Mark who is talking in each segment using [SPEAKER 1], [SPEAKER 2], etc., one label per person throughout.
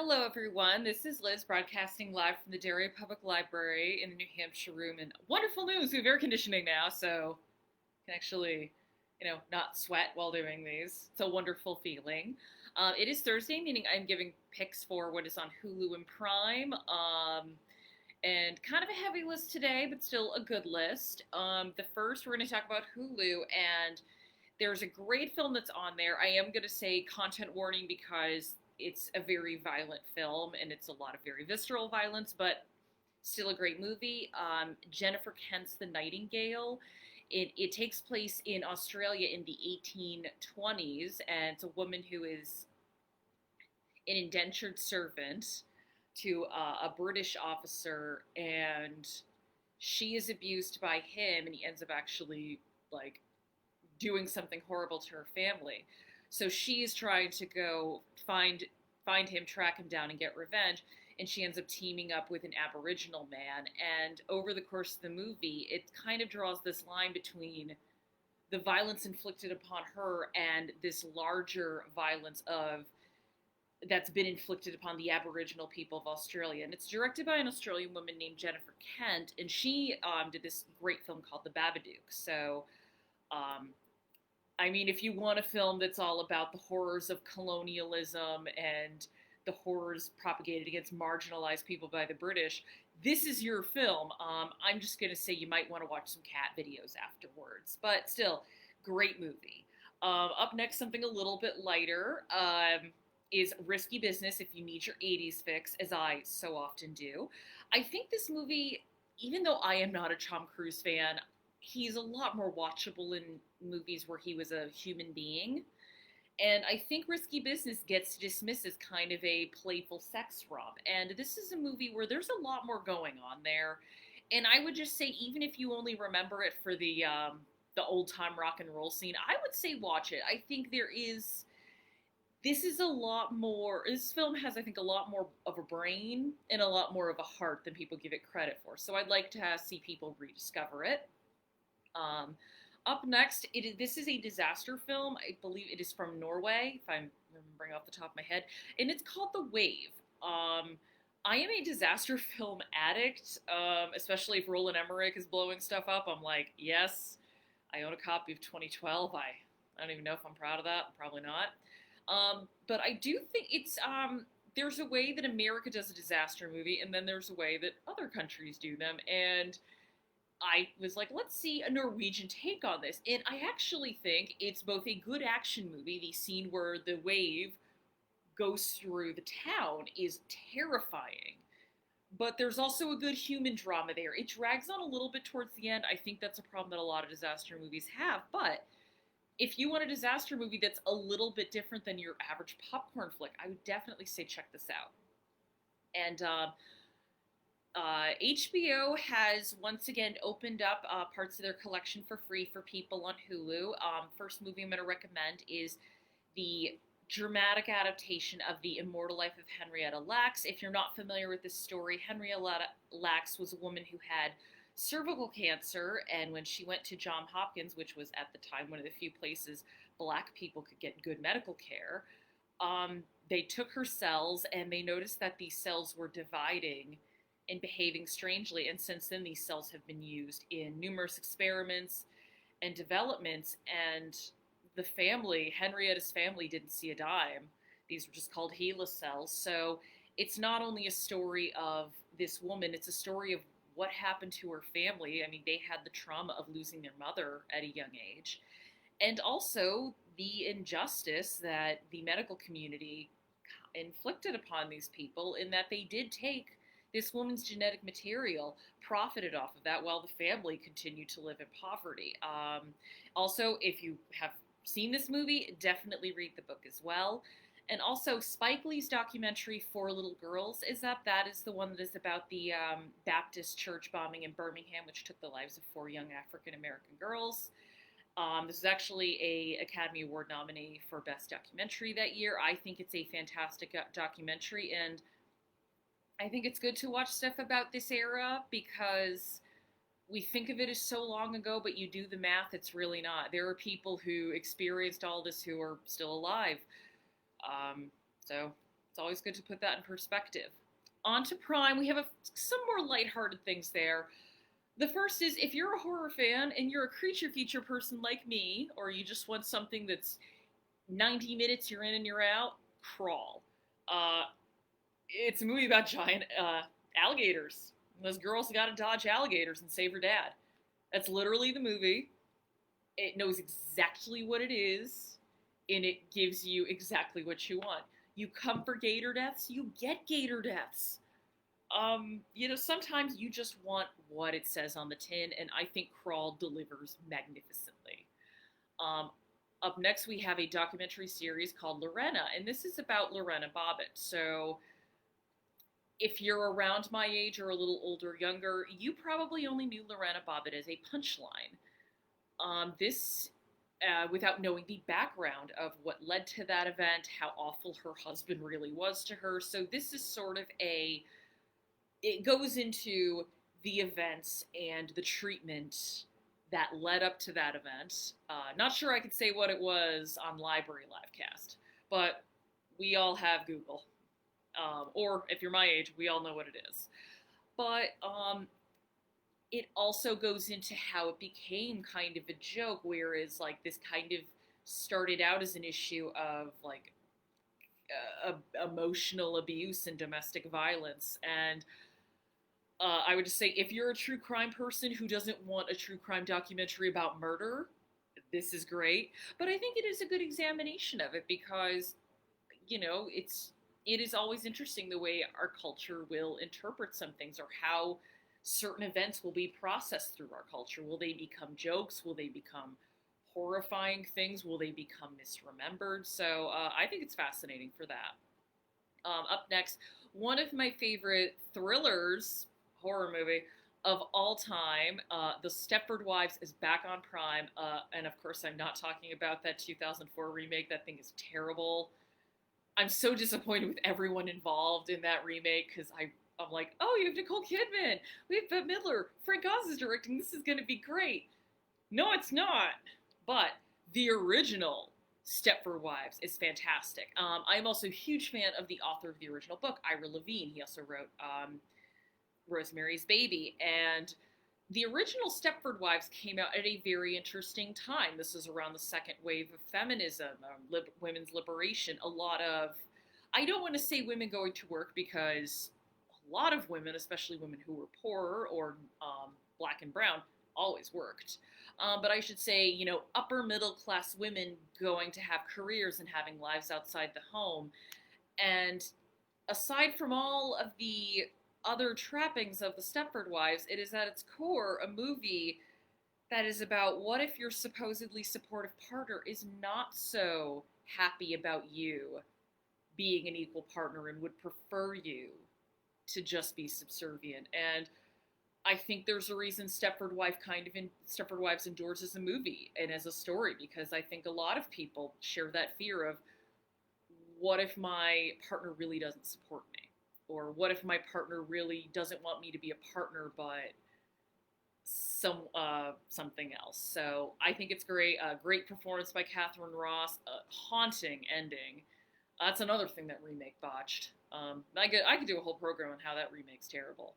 [SPEAKER 1] Hello, everyone. This is Liz broadcasting live from the Derry Public Library in the New Hampshire room. And wonderful news, we have air conditioning now, so can actually, not sweat while doing these. It's a wonderful feeling. It is Thursday, meaning I'm giving picks for what is on Hulu and Prime. And kind of a heavy list today, but still a good list. The first, we're going to talk about Hulu, and there's a great film that's on there. I am going to say content warning because it's a very violent film and it's a lot of very visceral violence, but still a great movie. Jennifer Kent's The Nightingale. It takes place in Australia in the 1820s, and it's a woman who is an indentured servant to a British officer, and she is abused by him, and he ends up actually like doing something horrible to her family. So she's trying to go find him, track him down, and get revenge. And she ends up teaming up with an Aboriginal man. And over the course of the movie, it kind of draws this line between the violence inflicted upon her and this larger violence of that's been inflicted upon the Aboriginal people of Australia. And it's directed by an Australian woman named Jennifer Kent, and she did this great film called The Babadook. So um, I mean, if you want a film that's all about the horrors of colonialism and the horrors propagated against marginalized people by the British, this is your film. I'm just going to say you might want to watch some cat videos afterwards. But still, great movie. Up next, something a little bit lighter is Risky Business if you need your 80s fix, as I so often do. I think this movie, even though I am not a Tom Cruise fan, he's a lot more watchable in movies where he was a human being. And I think Risky Business gets dismissed as kind of a playful sex romp. And this is a movie where there's a lot more going on there. And I would just say, even if you only remember it for the old time rock and roll scene, I would say watch it. I think this is a lot more. This film has, I think, a lot more of a brain and a lot more of a heart than people give it credit for. So I'd like to see people rediscover it. Um, Up next, this is a disaster film. I believe it is from Norway, if I'm remembering off the top of my head, and it's called The Wave. I am a disaster film addict, especially if Roland Emmerich is blowing stuff up. I'm like, yes, I own a copy of 2012. I don't even know if I'm proud of that. Probably not. But I do think there's a way that America does a disaster movie, and then there's a way that other countries do them, and I was like, let's see a Norwegian take on this. And I actually think it's both a good action movie. The scene where the wave goes through the town is terrifying. But there's also a good human drama there. It drags on a little bit towards the end. I think that's a problem that a lot of disaster movies have. But if you want a disaster movie that's a little bit different than your average popcorn flick, I would definitely say check this out. And HBO has once again opened up parts of their collection for free for people on Hulu. First movie I'm going to recommend is the dramatic adaptation of The Immortal Life of Henrietta Lacks. If you're not familiar with this story, Henrietta Lacks was a woman who had cervical cancer, and when she went to Johns Hopkins, which was at the time one of the few places Black people could get good medical care, they took her cells and they noticed that these cells were dividing and behaving strangely. And since then, these cells have been used in numerous experiments and developments. And the family, Henrietta's family, didn't see a dime. These were just called HeLa cells. So it's not only a story of this woman, it's a story of what happened to her family. I mean, they had the trauma of losing their mother at a young age. And also the injustice that the medical community inflicted upon these people in that they did take this woman's genetic material, profited off of that while the family continued to live in poverty. Also, if you have seen this movie, definitely read the book as well. And also, Spike Lee's documentary, Four Little Girls, is up. That is the one that is about the Baptist church bombing in Birmingham, which took the lives of four young African-American girls. This is actually a Academy Award nominee for Best Documentary that year. I think it's a fantastic documentary, and I think it's good to watch stuff about this era because we think of it as so long ago, but you do the math, it's really not. There are people who experienced all this who are still alive. So It's always good to put that in perspective. On to Prime, we have some more lighthearted things there. The first is if you're a horror fan and you're a creature feature person like me, or you just want something that's 90 minutes, you're in and you're out, Crawl. Uh, it's a movie about giant alligators. Those girls gotta dodge alligators and save her dad. That's literally the movie. It knows exactly what it is, and it gives you exactly what you want. You come for gator deaths, you get gator deaths. Sometimes you just want what it says on the tin, and I think Crawl delivers magnificently. Um, Up next, we have a documentary series called Lorena, and this is about Lorena Bobbitt. So, if you're around my age or a little older, younger, you probably only knew Lorena Bobbitt as a punchline. Without knowing the background of what led to that event, how awful her husband really was to her. So, this is sort of it goes into the events and the treatment that led up to that event. Not sure I could say what it was on Library Livecast, but we all have Google. Or if you're my age, we all know what it is. But it also goes into how it became kind of a joke, whereas like this kind of started out as an issue of like emotional abuse and domestic violence. And I would just say, if you're a true crime person who doesn't want a true crime documentary about murder, this is great. But I think it is a good examination of it because, it is always interesting the way our culture will interpret some things or how certain events will be processed through our culture. Will they become jokes? Will they become horrifying things? Will they become misremembered? So I think it's fascinating for that. Up next, one of my favorite thrillers, horror movie of all time, The Stepford Wives is back on Prime, and of course I'm not talking about that 2004 remake. That thing is terrible. I'm so disappointed with everyone involved in that remake because I'm like, oh, you have Nicole Kidman, we have Bette Midler, Frank Oz is directing, this is going to be great. No, it's not. But the original Stepford Wives is fantastic. I'm also a huge fan of the author of the original book, Ira Levine. He also wrote Rosemary's Baby. And the original Stepford Wives came out at a very interesting time. This is around the second wave of feminism, women's liberation. I don't want to say women going to work because a lot of women, especially women who were poorer or black and brown, always worked. But I should say, upper middle class women going to have careers and having lives outside the home. And aside from all of the other trappings of the Stepford Wives, it is at its core a movie that is about what if your supposedly supportive partner is not so happy about you being an equal partner and would prefer you to just be subservient. And I think there's a reason Stepford Wives endures as a movie and as a story, because I think a lot of people share that fear of, what if my partner really doesn't support me? Or what if my partner really doesn't want me to be a partner, but something else? So I think it's great. Great performance by Catherine Ross. A haunting ending. That's another thing that remake botched. I could do a whole program on how that remake's terrible.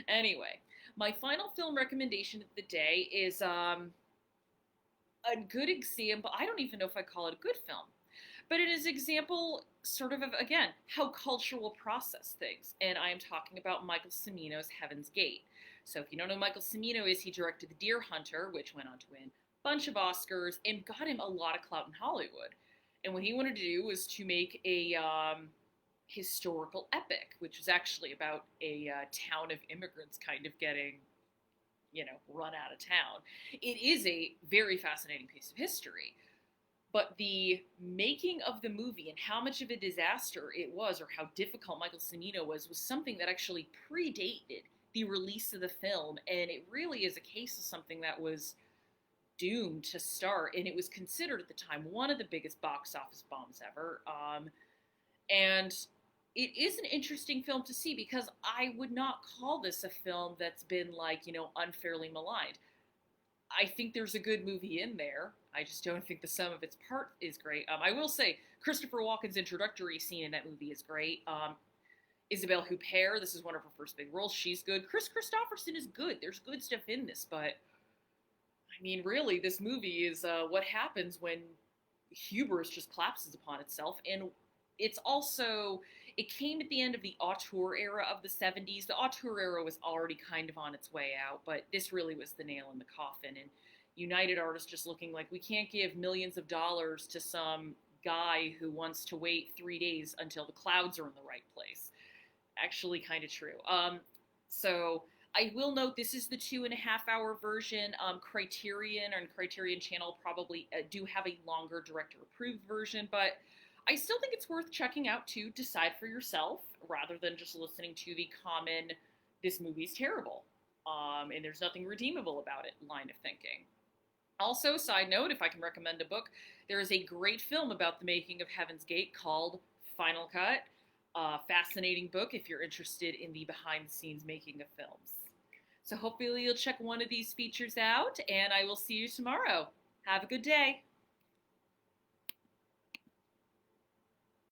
[SPEAKER 1] Anyway, my final film recommendation of the day is a good example. I don't even know if I call it a good film, but it is an example sort of, again, how culture will process things. And I am talking about Michael Cimino's Heaven's Gate. So if you don't know who Michael Cimino is, he directed The Deer Hunter, which went on to win a bunch of Oscars and got him a lot of clout in Hollywood. And what he wanted to do was to make a historical epic, which was actually about a town of immigrants kind of getting, run out of town. It is a very fascinating piece of history. But the making of the movie and how much of a disaster it was, or how difficult Michael Cimino was something that actually predated the release of the film. And it really is a case of something that was doomed to start. And it was considered at the time one of the biggest box office bombs ever. And it is an interesting film to see because I would not call this a film that's been unfairly maligned. I think there's a good movie in there. I just don't think the sum of its part is great. I will say Christopher Walken's introductory scene in that movie is great. Isabelle Huppert, this is one of her first big roles. She's good. Chris Christopherson is good. There's good stuff in this, but I mean, really, this movie is what happens when hubris just collapses upon itself. And it's also, it came at the end of the auteur era of the 70s. The auteur era was already kind of on its way out, but this really was the nail in the coffin. And United Artists just looking like we can't give millions of dollars to some guy who wants to wait 3 days until the clouds are in the right place. Actually, kind of true. So I will note this is the 2.5 hour version. Criterion and Criterion Channel probably do have a longer director approved version, but I still think it's worth checking out to decide for yourself rather than just listening to the common, this movie's terrible. And there's nothing redeemable about it line of thinking. Also, side note, if I can recommend a book, there is a great film about the making of Heaven's Gate called Final Cut. Fascinating book if you're interested in the behind-the-scenes making of films. So hopefully you'll check one of these features out, and I will see you tomorrow. Have a good day.